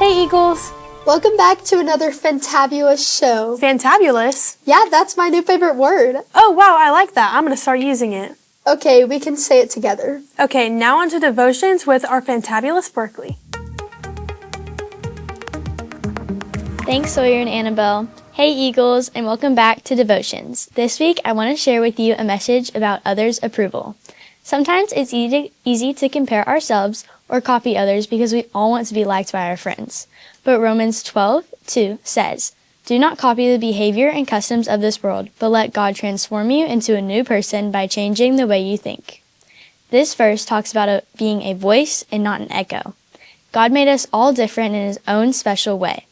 Hey, Eagles. Welcome back to another fantabulous show. Fantabulous? Yeah, that's my new favorite word. Oh, wow, I like that. I'm going to start using it. Okay, we can say it together. Okay, now on to devotions with our fantabulous Berkeley. Thanks, Sawyer and Annabelle. Hey, Eagles, and welcome back to Devotions. This week, I want to share with you a message about others' approval. Sometimes it's easy to compare ourselves or copy others because we all want to be liked by our friends. But Romans 12:2 says, "Do not copy the behavior and customs of this world, but let God transform you into a new person by changing the way you think." This verse talks about being a voice and not an echo. God made us all different in His own special way.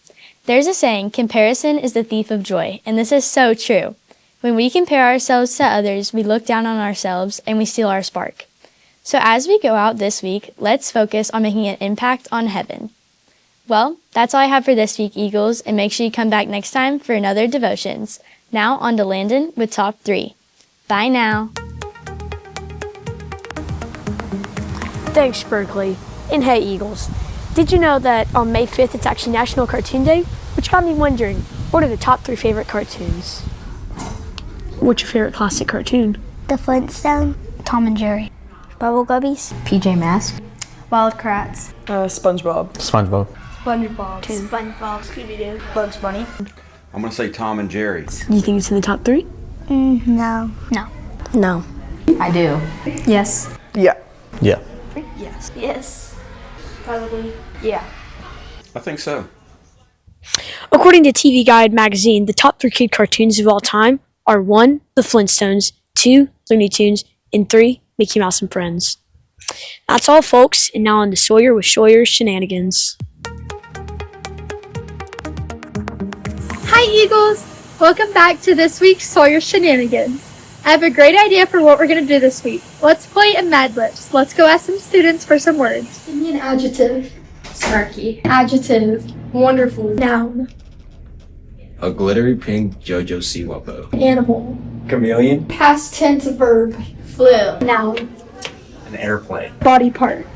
There's a saying, comparison is the thief of joy, and this is so true. When we compare ourselves to others, we look down on ourselves and we steal our spark. So as we go out this week, let's focus on making an impact on heaven. Well, that's all I have for this week, Eagles, and make sure you come back next time for another Devotions. Now on to Landon with Top 3. Bye now. Thanks, Berkeley. And hey, Eagles. Did you know that on May 5th, it's actually National Cartoon Day? Which got me wondering, what are the top 3 favorite cartoons? What's your favorite classic cartoon? The Flintstones, Tom and Jerry, Bubble Guppies, PJ Masks, Wild Kratts, SpongeBob. SpongeBob. SpongeBob, Scooby-Doo, Bugs Bunny. I'm gonna say Tom and Jerry. Do you think it's in the top 3? No. No. I do. Yes. Yeah. Yeah. Yes. Probably. Yeah. I think so. According to TV Guide magazine, the top 3 kid cartoons of all time are 1. The Flintstones, 2. Looney Tunes, and 3. Mickey Mouse and Friends. That's all, folks, and now on to Sawyer with Sawyer's Shenanigans. Hi, Eagles! Welcome back to this week's Sawyer Shenanigans. I have a great idea for what we're going to do this week. Let's play a Mad Libs. Let's go ask some students for some words. Give me an adjective. Snarky. Adjective. Wonderful. Noun. A glittery pink JoJo Siwa bow. Animal. Chameleon. Past tense verb. Flu. Noun. An airplane. Body part.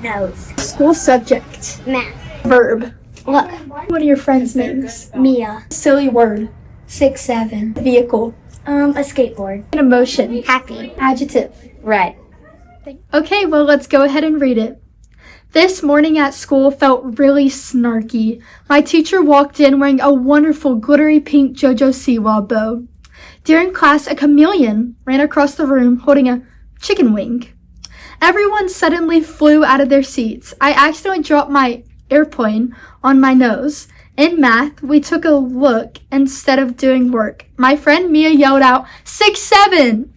Nose. School subject. Math. Verb. Look. What are your friends' names? Mia. Silly word. 6'7". Vehicle. A skateboard. An emotion. Happy. Adjective. Red. Okay, well, let's go ahead and read it. This morning at school felt really snarky. My teacher walked in wearing a wonderful glittery pink JoJo Siwa bow. During class, a chameleon ran across the room holding a chicken wing. Everyone suddenly flew out of their seats. I accidentally dropped my airplane on my nose. In math, we took a look instead of doing work. My friend Mia yelled out, 6'7",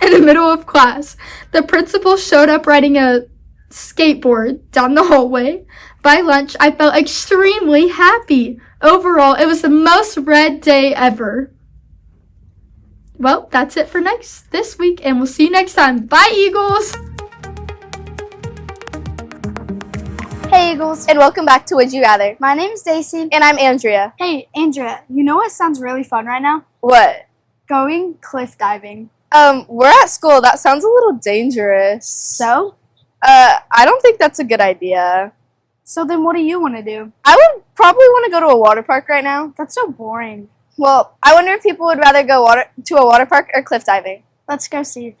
in the middle of class. The principal showed up riding a skateboard down the hallway. By lunch, I felt extremely happy. Overall, it was the most read day ever. Well, that's it for this week, and we'll see you next time. Bye, Eagles! Hey Eagles, and welcome back to Would You Rather. My name's Stacy. And I'm Andrea. Hey, Andrea, you know what sounds really fun right now? What? Going cliff diving. We're at school. That sounds a little dangerous. So? I don't think that's a good idea. So then what do you want to do? I would probably want to go to a water park right now. That's so boring. Well, I wonder if people would rather go to a water park or cliff diving. Let's go see.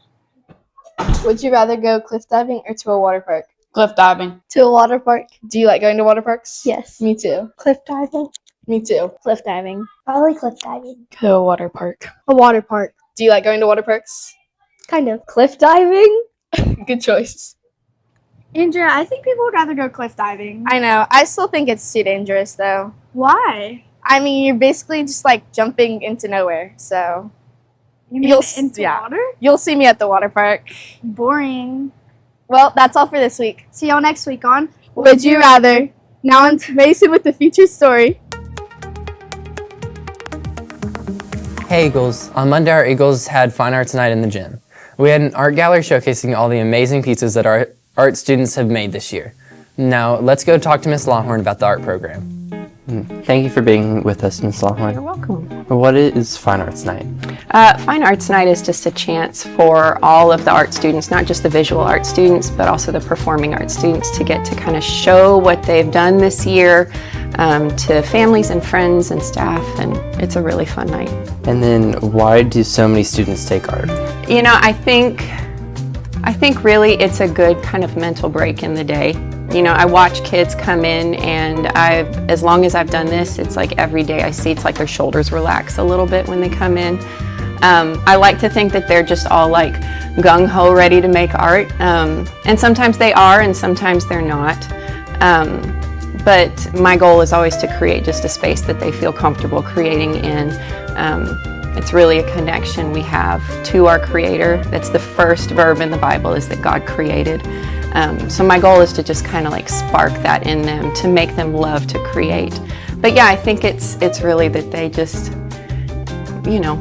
Would you rather go cliff diving or to a water park? Cliff diving. To a water park. Do you like going to water parks? Yes. Me too. Cliff diving. Me too. Cliff diving. Probably cliff diving. To a water park. A water park. Do you like going to water parks? Kind of. Cliff diving? Good choice. Andrea, I think people would rather go cliff diving. I know. I still think it's too dangerous though. Why? I mean, you're basically just like jumping into nowhere, so You mean into water? You'll see me at the water park. Boring. Well, that's all for this week. See y'all next week on Would You Rather? Now on to Mason with the featured story. Hey Eagles, on Monday our Eagles had Fine Arts Night in the gym. We had an art gallery showcasing all the amazing pieces that our art students have made this year. Now let's go talk to Miss Longhorn about the art program. Thank you for being with us, Ms. Longhorn. You're welcome. What is Fine Arts Night? Fine Arts Night is just a chance for all of the art students, not just the visual art students, but also the performing arts students, to get to kind of show what they've done this year to families and friends and staff, and it's a really fun night. And then why do so many students take art? You know, I think really it's a good kind of mental break in the day. You know, I watch kids come in, and as long as I've done this, it's like every day I see it's like their shoulders relax a little bit when they come in. I like to think that they're just all like gung-ho ready to make art. And sometimes they are, and sometimes they're not. But my goal is always to create just a space that they feel comfortable creating in. It's really a connection we have to our Creator. That's the first verb in the Bible, is that God created. So my goal is to just kind of like spark that in them, to make them love to create. But yeah, I think it's really that they just, you know,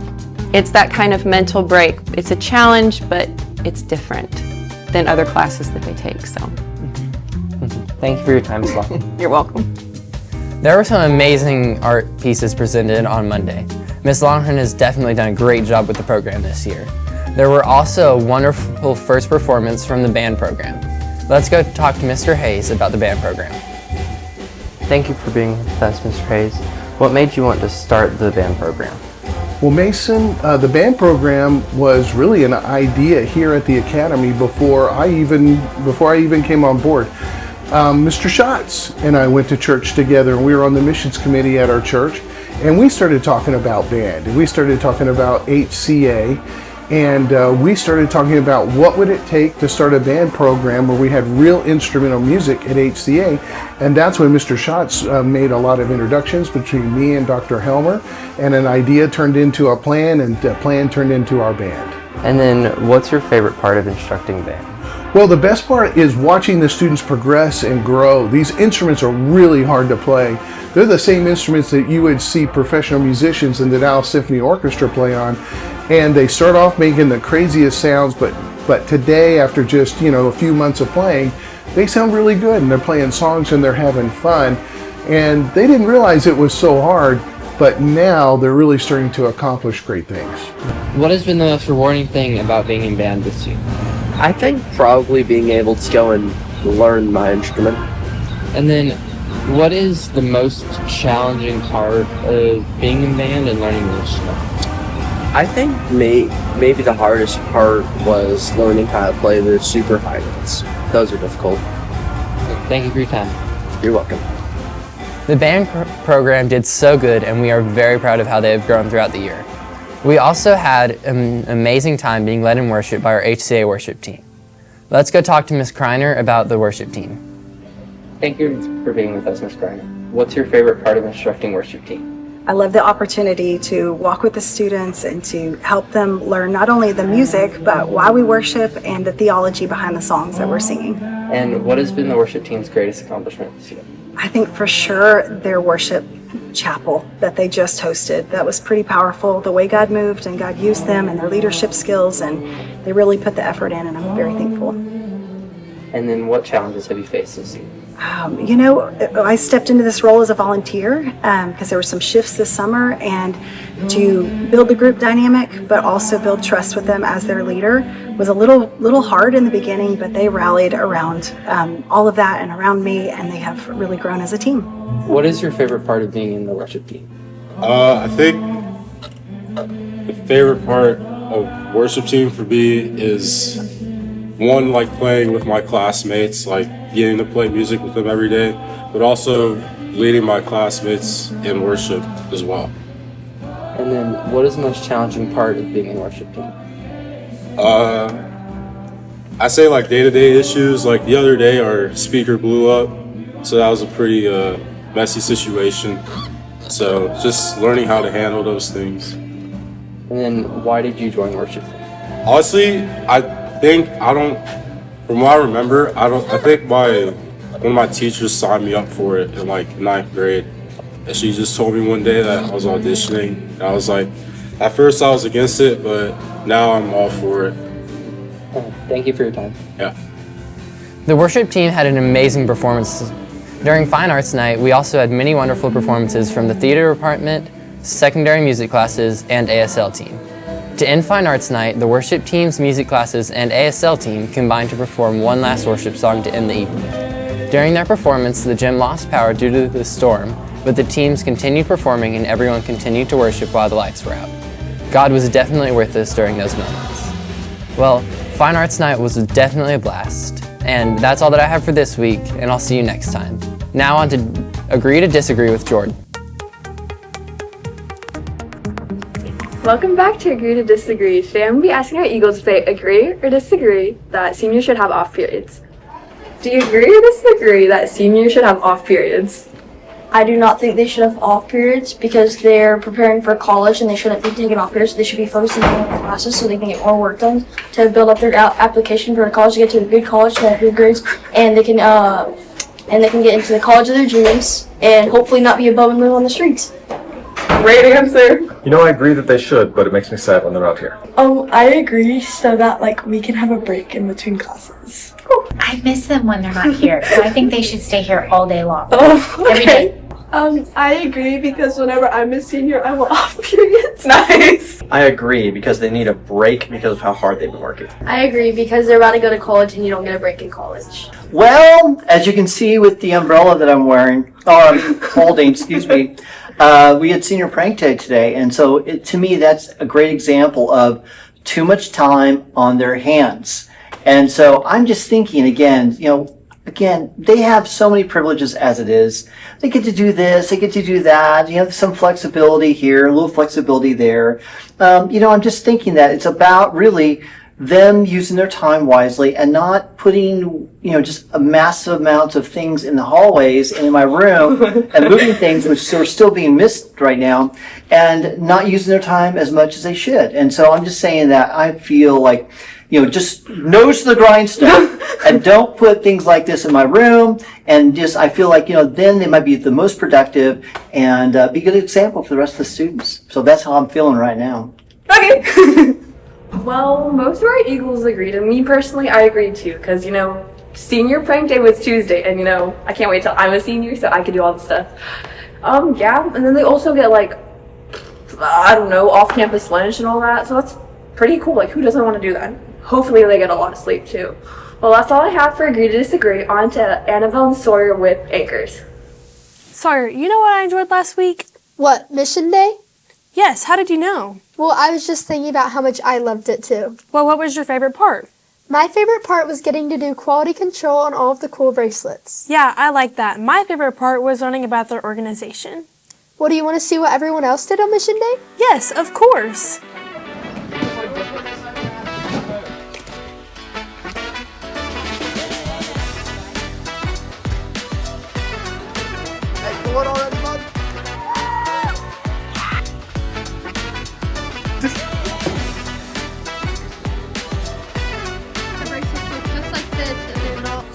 it's that kind of mental break. It's a challenge, but it's different than other classes that they take. So Thank you for your time, Sloan. You're welcome. There were some amazing art pieces presented on Monday. Ms. Longhorn has definitely done a great job with the program this year. There were also a wonderful first performance from the band program. Let's go talk to Mr. Hayes about the band program. Thank you for being with us, Mr. Hayes. What made you want to start the band program? Well, Mason, the band program was really an idea here at the Academy before I even came on board. Mr. Schatz and I went to church together, and we were on the missions committee at our church, and we started talking about band, and we started talking about HCA, and we started talking about what would it take to start a band program where we had real instrumental music at HCA. And that's when Mr. Schatz made a lot of introductions between me and Dr. Helmer, and an idea turned into a plan, and a plan turned into our band. And then what's your favorite part of instructing band? Well, the best part is watching the students progress and grow. These instruments are really hard to play. They're the same instruments that you would see professional musicians in the Dallas Symphony Orchestra play on. And they start off making the craziest sounds, but today, after just, you know, a few months of playing, they sound really good, and they're playing songs and they're having fun. And they didn't realize it was so hard, but now they're really starting to accomplish great things. What has been the most rewarding thing about being in band this year? I think probably being able to go and learn my instrument. And then what is the most challenging part of being in band and learning the instrument? I think maybe the hardest part was learning how to play the super high notes. Those are difficult. Thank you for your time. You're welcome. The band program did so good, and we are very proud of how they have grown throughout the year. We also had an amazing time being led in worship by our HCA worship team. Let's go talk to Ms. Kreiner about the worship team. Thank you for being with us, Ms. Kreiner. What's your favorite part of instructing worship team? I love the opportunity to walk with the students and to help them learn not only the music, but why we worship and the theology behind the songs that we're singing. And what has been the worship team's greatest accomplishment this year? I think for sure their worship chapel that they just hosted. That was pretty powerful, the way God moved and God used them and their leadership skills, and they really put the effort in, and I'm very thankful. And then what challenges have you faced this year? You know, I stepped into this role as a volunteer because there were some shifts this summer, and to build the group dynamic but also build trust with them as their leader was a little hard in the beginning, but they rallied around all of that and around me, and they have really grown as a team. What is your favorite part of being in the worship team? I think the favorite part of worship team for me is one, like playing with my classmates, like getting to play music with them every day, but also leading my classmates in worship as well. And then what is the most challenging part of being in worship team? I say like day-to-day issues. Like the other day our speaker blew up, so that was a pretty messy situation. So just learning how to handle those things. And then why did you join worship team? Honestly, from what I remember, I think one of my teachers signed me up for it in like 9th grade. And she just told me one day that I was auditioning. And I was like, at first I was against it, but now I'm all for it. Thank you for your time. Yeah. The worship team had an amazing performance. During Fine Arts Night, we also had many wonderful performances from the theater department, secondary music classes, and ASL team. To end Fine Arts Night, the worship teams, music classes, and ASL team combined to perform one last worship song to end the evening. During their performance, the gym lost power due to the storm, but the teams continued performing and everyone continued to worship while the lights were out. God was definitely with us during those moments. Well, Fine Arts Night was definitely a blast, and that's all that I have for this week, and I'll see you next time. Now on to Agree to Disagree with Jordan. Welcome back to Agree to Disagree. Today I'm going to be asking our Eagles if they agree or disagree that seniors should have off periods. Do you agree or disagree that seniors should have off periods? I do not think they should have off periods because they're preparing for college and they shouldn't be taking off periods. They should be focusing on their classes so they can get more work done to build up their application for college, to get to a good college, to have good grades, and they can get into the college of their dreams and hopefully not be a bum and live on the streets. Great answer. You know, I agree that they should, but it makes me sad when they're out here. I agree so that we can have a break in between classes. I miss them when they're not here, so I think they should stay here all day long. Every day. I agree because whenever I'm a senior, I want off periods. Nice. I agree because they need a break because of how hard they've been working. I agree because they're about to go to college and you don't get a break in college. Well, as you can see with the umbrella that I'm wearing, or I'm holding, excuse me, we had senior prank day today, and so to me that's a great example of too much time on their hands. And so I'm just thinking again, they have so many privileges as it is. They get to do this, they get to do that, some flexibility here, a little flexibility there. I'm just thinking that it's about really them using their time wisely and not putting, just a massive amount of things in the hallways and in my room and moving things which are still being missed right now and not using their time as much as they should. And so I'm just saying that I feel like, just nose to the grindstone and don't put things like this in my room. And I feel like, then they might be the most productive and be a good example for the rest of the students. So that's how I'm feeling right now. Okay. Well, most of our Eagles agreed, and me personally, I agreed too, because, senior prank day was Tuesday, and, I can't wait till I'm a senior so I can do all the stuff. Yeah, and then they also get, off-campus lunch and all that, so that's pretty cool. Who doesn't want to do that? Hopefully they get a lot of sleep too. Well, that's all I have for Agree to Disagree. On to Annabelle and Sawyer with Anchors. Sawyer, you know what I enjoyed last week? What, Mission Day? Yes, how did you know? Well, I was just thinking about how much I loved it too. Well, what was your favorite part? My favorite part was getting to do quality control on all of the cool bracelets. Yeah, I like that. My favorite part was learning about their organization. Well, do you want to see what everyone else did on Mission Day? Yes, of course. Hey, going already, bud?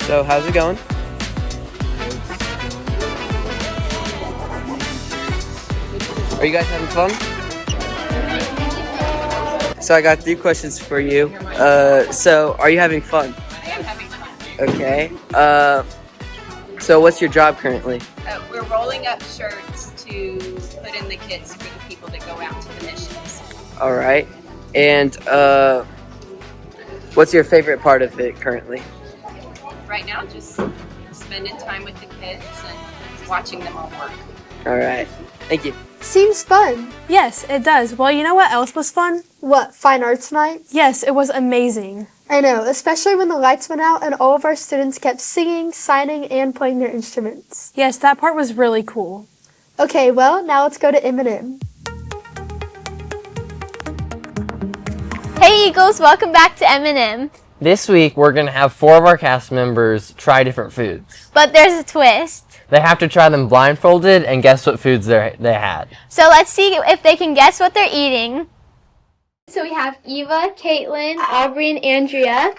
So, how's it going? Are you guys having fun? So I got 3 questions for you. So are you having fun? I am having fun. Okay. So what's your job currently? We're rolling up shirts to put in the kits for the people that go out to the missions. All right. And what's your favorite part of it currently? Right now, just spending time with the kids and watching them all work. All right. Thank you. Seems fun. Yes, it does. Well, you know what else was fun? What, Fine Arts Night? Yes, it was amazing. I know, especially when the lights went out and all of our students kept singing, signing, and playing their instruments. Yes, that part was really cool. Okay, well, now let's go to M&M. Hey Eagles, welcome back to M&M. This week, we're going to have 4 of our cast members try different foods. But there's a twist. They have to try them blindfolded and guess what foods they had. So let's see if they can guess what they're eating. So we have Eva, Caitlin, Aubrey, and Andrea.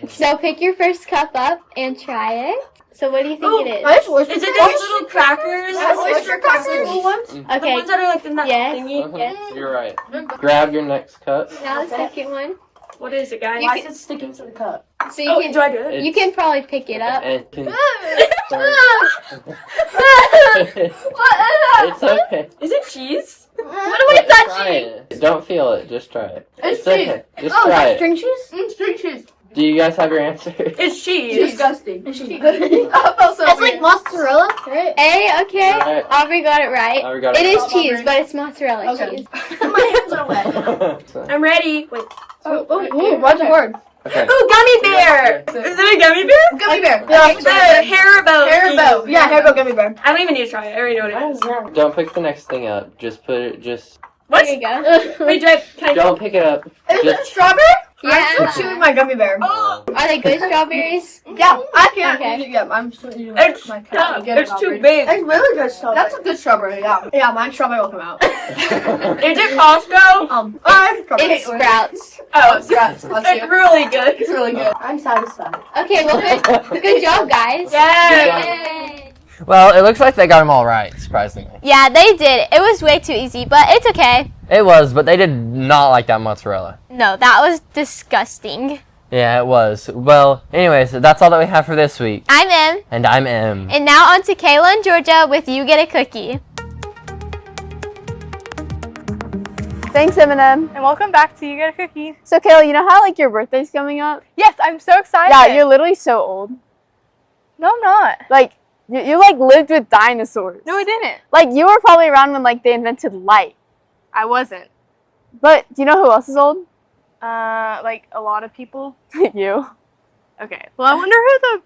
So pick your first cup up and try it. So what do you think it is? Is it those little crackers? Oyster crackers? Little ones? Okay. The ones that are like in that thingy? Yes. You're right. Grab your next cup. Now the second one. What is it, guys? Why is it sticking to the cup? So you can, do I do it? You can probably pick it up. And can What is that? It's okay. Is it cheese? What are we touching? Try it. Don't feel it. Just try it. It's cheese. okay. Just try it. String cheese? String cheese. Do you guys have your answer? It's cheese. Disgusting. It's cheese. It's like mozzarella, right? A, okay. Right. Aubrey got it right. Aubrey got it It is right. cheese, but it's mozzarella Okay. cheese. My hands are wet. I'm ready. Wait. What's the word? Okay. Ooh, gummy bear! Is it a gummy bear? Gummy bear. The Haribo. Haribo. Yeah, Haribo gummy bear. I don't even need to try it. I already know what it is. Don't pick the next thing up. Just put it. Just What? There you go. Wait, can I don't pick it up. Is it Just strawberry? Yeah. I'm still chewing my gummy bear. Are they good strawberries? Yeah, I can't. Okay. Yeah, I'm still eating It's my tough. Get it, It's too Aubrey. big. It's really good strawberry. That's a good strawberry, yeah. Yeah, my strawberry will come out. Is it Costco? It's Sprouts. Oh, Sprouts. it's really good. It's really good. I'm satisfied. Okay, well, good job, guys. Yay! Well, it looks like they got them all right, surprisingly. Yeah, they did. It was way too easy, but it's okay. It was, but they did not like that mozzarella. No, that was disgusting. Yeah, it was. Well, anyways, that's all that we have for this week. I'm Em. And I'm M. And now on to Kayla and Georgia with You Get a Cookie. Thanks, Eminem. And welcome back to You Get a Cookie. So, Kayla, you know how like your birthday's coming up? Yes, I'm so excited. Yeah, you're literally so old. No, I'm not. Like, you like lived with dinosaurs. No, I didn't. Like, you were probably around when like they invented light. I wasn't. But do you know who else is old? Like a lot of people. You. Okay. Well, I wonder who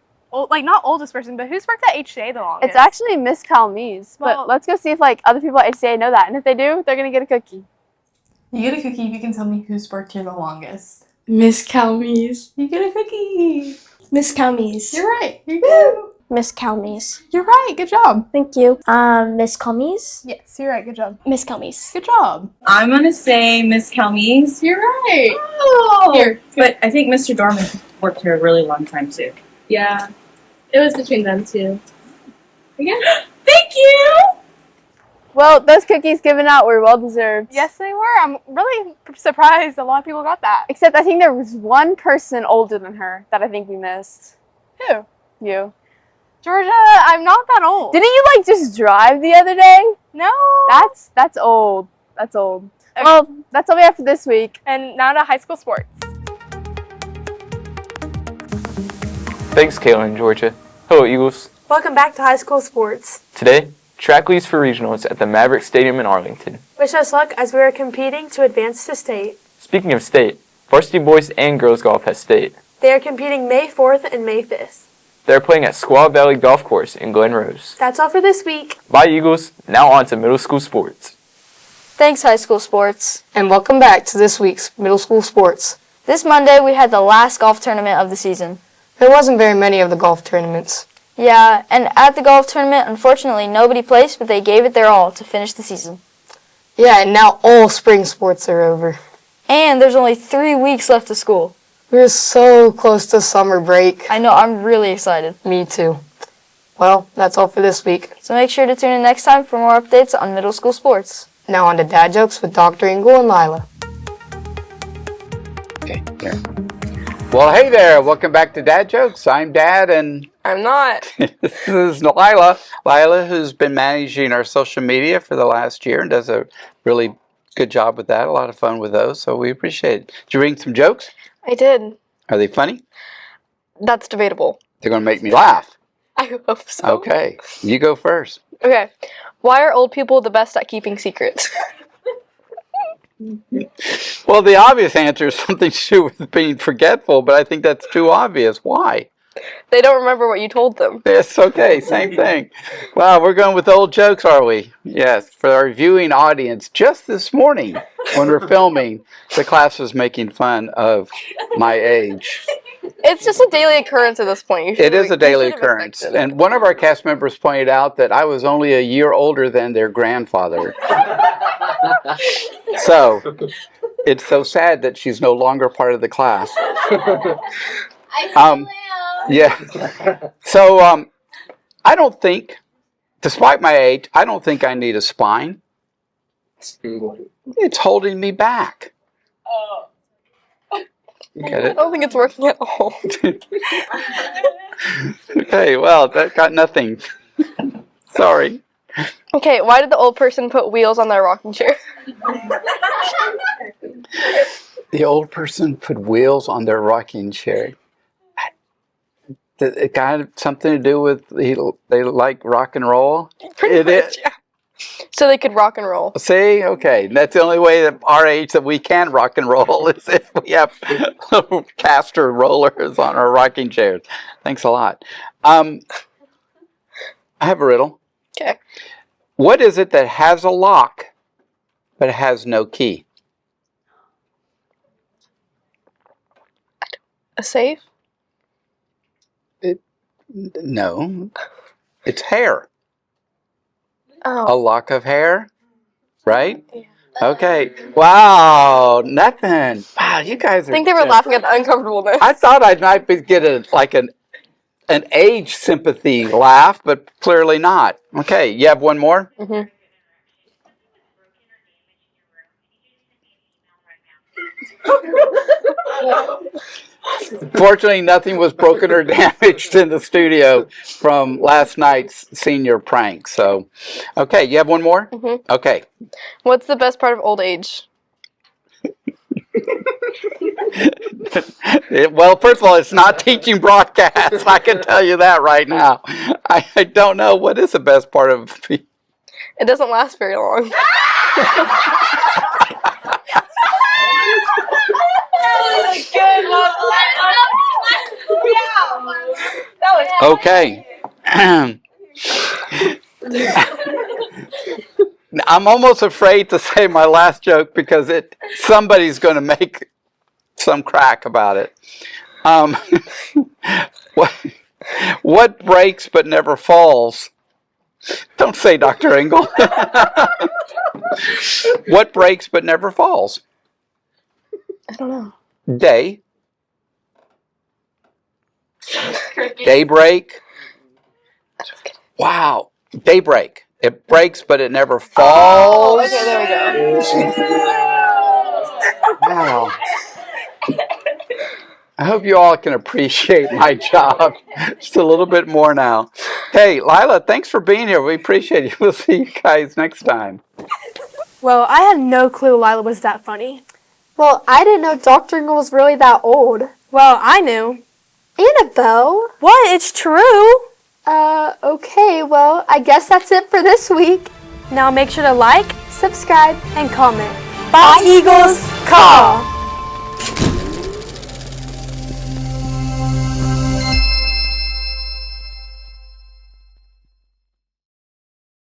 the not oldest person, but who's worked at HCA the longest? It's actually Miss Calmes. Well- But let's go see if like other people at HCA know that. And if they do, they're gonna get a cookie. You get a cookie if you can tell me who's worked here the longest. Miss Calmes. You get a cookie. Miss Calmes. You're right. You're good. Miss Calmes. You're right. Good job. Thank you. Miss Calmes. Yes, you're right. Good job. Miss Calmes. Good job. I'm gonna say Miss Calmes. You're right. Oh, here, but I think Mr. Dorman worked here a really long time too. Yeah. It was between them two. Yeah. Thank you. Well, those cookies given out were well deserved. Yes, they were. I'm really surprised a lot of people got that. Except I think there was one person older than her that I think we missed. Who? You. Georgia, I'm not that old. Didn't you like just drive the other day? No. That's old. That's old. Okay. Well, that's all we have for this week. And now to high school sports. Thanks, Kayla and Georgia. Hello, Eagles. Welcome back to high school sports. Today, track leads for regionals at the Maverick Stadium in Arlington. Wish us luck as we are competing to advance to state. Speaking of state, varsity boys and girls golf has state. They are competing May 4th and May 5th. They're playing at Squaw Valley Golf Course in Glen Rose. That's all for this week. Bye, Eagles. Now on to middle school sports. Thanks, high school sports, and welcome back to this week's middle school sports. This Monday, we had the last golf tournament of the season. There wasn't very many of the golf tournaments. Yeah, and at the golf tournament, unfortunately, nobody placed, but they gave it their all to finish the season. Yeah, and now all spring sports are over. And there's only 3 weeks left of school. We're so close to summer break. I know, I'm really excited. Me too. Well, that's all for this week. So make sure to tune in next time for more updates on middle school sports. Now on to Dad Jokes with Dr. Ingle and Lila. Okay, there. Well, hey there. Welcome back to Dad Jokes. I'm Dad, and I'm not. this is Lila. Lila, who's been managing our social media for the last year and does a really good job with that. A lot of fun with those, so we appreciate it. Did you bring some jokes? I did. Are they funny? That's debatable. They're going to make me laugh. I hope so. Okay, you go first. Okay. Why are old people the best at keeping secrets? Well, the obvious answer is something to do with being forgetful, but I think that's too obvious. Why? They don't remember what you told them. It's okay, same thing. Wow, we're going with old jokes, are we? Yes, for our viewing audience. Just this morning, when we're filming, the class was making fun of my age. It's just a daily occurrence at this point. It is a daily occurrence. And one of our cast members pointed out that I was only a year older than their grandfather. So, it's so sad that she's no longer part of the class. Yeah. So, I don't think, despite my age, I don't think I need a spine. It's holding me back. Get I it? don't think it's working at all. Okay, well, that got nothing. Sorry. Okay, why did the old person put wheels on their rocking chair? The old person put wheels on their rocking chair. It got something to do with they like rock and roll? Pretty much, yeah. So they could rock and roll. See? Okay. That's the only way at our age that we can rock and roll is if we have caster rollers on our rocking chairs. Thanks a lot. I have a riddle. Okay. What is it that has a lock but has no key? A safe? No. It's hair. Oh. A lock of hair, right? Yeah. Okay. Wow. Nothing. Wow, you guys are. I think they were laughing at the uncomfortableness. I thought I might get an age sympathy laugh, but clearly not. Okay. You have one more? Mm-hmm. Fortunately, nothing was broken or damaged in the studio from last night's senior prank. So, okay, you have one more? Mm-hmm. Okay. What's the best part of old age? Well, first of all, it's not teaching broadcast. I can tell you that right now. I don't know what is the best part of it. Doesn't last very long. Okay. I'm almost afraid to say my last joke because somebody's going to make some crack about it. What breaks but never falls? Don't say Dr. Engel. What breaks but never falls? I don't know. Day. Daybreak. Wow. Daybreak. It breaks, but it never falls. Oh, okay, there we go. Wow. I hope you all can appreciate my job just a little bit more now. Hey, Lila, thanks for being here. We appreciate you. We'll see you guys next time. Well, I had no clue Lila was that funny. Well, I didn't know Dr. Engel was really that old. Well, I knew. Annabelle? What? It's true. Okay, well, I guess that's it for this week. Now make sure to like, subscribe, and comment. Bye, Eagles. Call!